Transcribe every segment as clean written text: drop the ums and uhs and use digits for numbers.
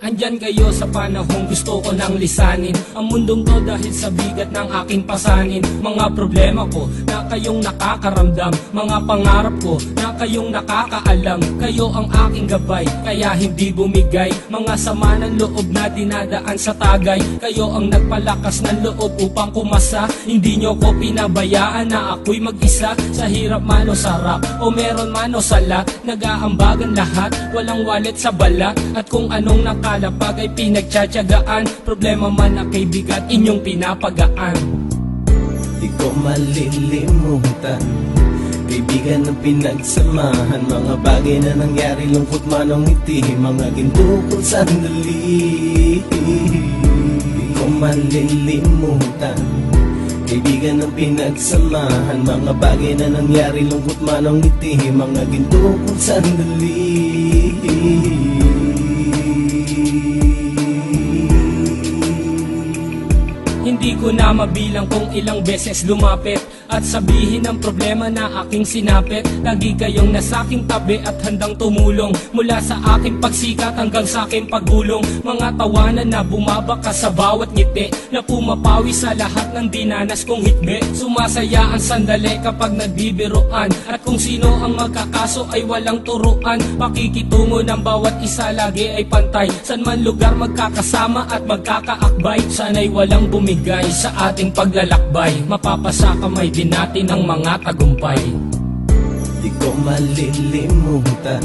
Andyan kayo sa panahong gusto ko nang lisanin ang mundong to dahil sa bigat ng aking pasanin. Mga problema ko na kayong nakakaramdam, mga pangarap ko na kayong nakakaalam. Kayo ang aking gabay, kaya hindi bumigay. Mga sama ng loob na dinadaan sa tagay, kayo ang nagpalakas ng loob upang kumasa. Hindi nyo ko pinabayaan na ako'y mag-isa. Sa hirap man o sarap, o meron man o sala, nag-aambagan lahat, walang walet sa balat. At kung anong nakalapag ay pinagtsatsagaan, problema man na kay bigat, inyong pinapagaan. Di ko malilimutan, kaibigan ng pinagsamahan, mga bagay na nangyari, lungkot man o ngiti, mga ginto kong sandali. Di ko malilimutan, kaibigan ng pinagsamahan, mga bagay na nangyari, lungkot man o ngiti, mga ginto kong sandali. Hindi ko na mabilang kung ilang beses lumapit at sabihin ang problema na aking sinapit. Lagi kayong nasa aking tabi at handang tumulong, mula sa aking pagsikat hanggang sa aking paggulong. Mga tawanan na bumabaka sa bawat ngiti, na pumapawi sa lahat ng dinanas kong hitbe. Sumasaya ang sandali kapag nagbibiruan, at kung sino ang magkakaso ay walang turuan. Pakikitungo ng bawat isa lagi ay pantay, san man lugar magkakasama at magkakaakbay. Sana'y walang bumigay sa ating paglalakbay, mapapasa kamay din natin ang mga tagumpay. Di ko malilimutan,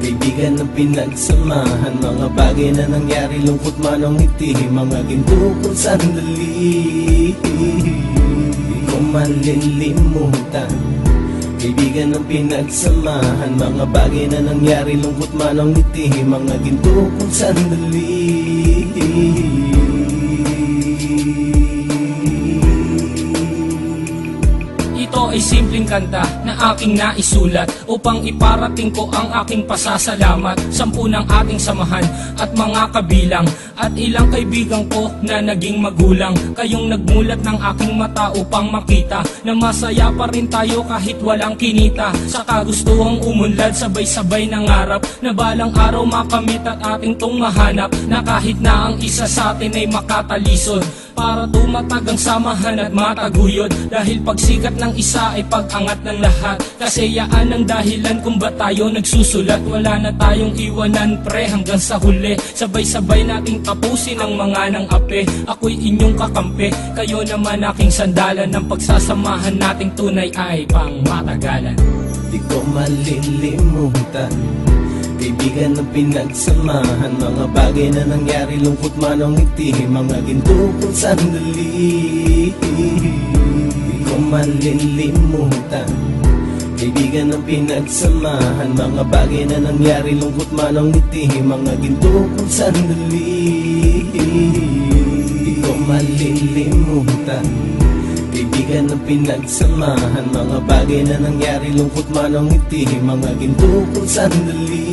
kaibigan ng pinagsamahan, mga bagay na nangyari, lungkot man o ngiti, mga ginto kong sandali. Di ko malilimutan, kaibigan ng pinagsamahan, mga bagay na nangyari, lungkot man o ngiti, mga ginto kong sandali. Ito ay simpleng kanta na aking naisulat upang iparating ko ang aking pasasalamat. 10 ng ating samahan at mga kabilang, at ilang kaibigan ko na naging magulang. Kayong nagmulat ng aking mata upang makita na masaya pa rin tayo kahit walang kinita. Sa kagustuhang umunlad, sabay-sabay nangarap na balang araw makamit at ating tong mahanap, na kahit na ang isa sa atin ay makatalisod, para tumatag ang samahan at mataguyod. Dahil pagsikat ng isa ay pag-angat ng lahat, kasi yaan ang dahilan kung ba't tayo nagsusulat. Wala na tayong iwanan pre hanggang sa huli, sabay-sabay nating tapusin ang mga nang ape. Ako'y inyong kakampi, kayo naman aking sandalan, ng pagsasamahan nating tunay ay pang matagalan. Di ko malilimutan, kaibigan ng pinagsamahan, mga bagay na nangyari, lungkot man o ngiti, mga ginto kong sandali. Di ko malilimutan, kaibigan ng pinagsamahan, mga bagay na nangyari, lungkot man o ngiti, mga ginto kong sandali. Di ko malilimutan, kaibigan ng pinagsamahan, mga bagay na nangyari, lungkot man o ngiti, mga ginto kong sandali.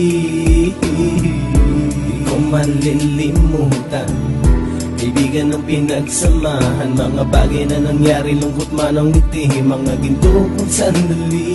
Di ko malilimutan, kaibigan ng pinagsamahan, mga bagay na nangyari, lungkot man o ngiti, mga ginto kong sandali.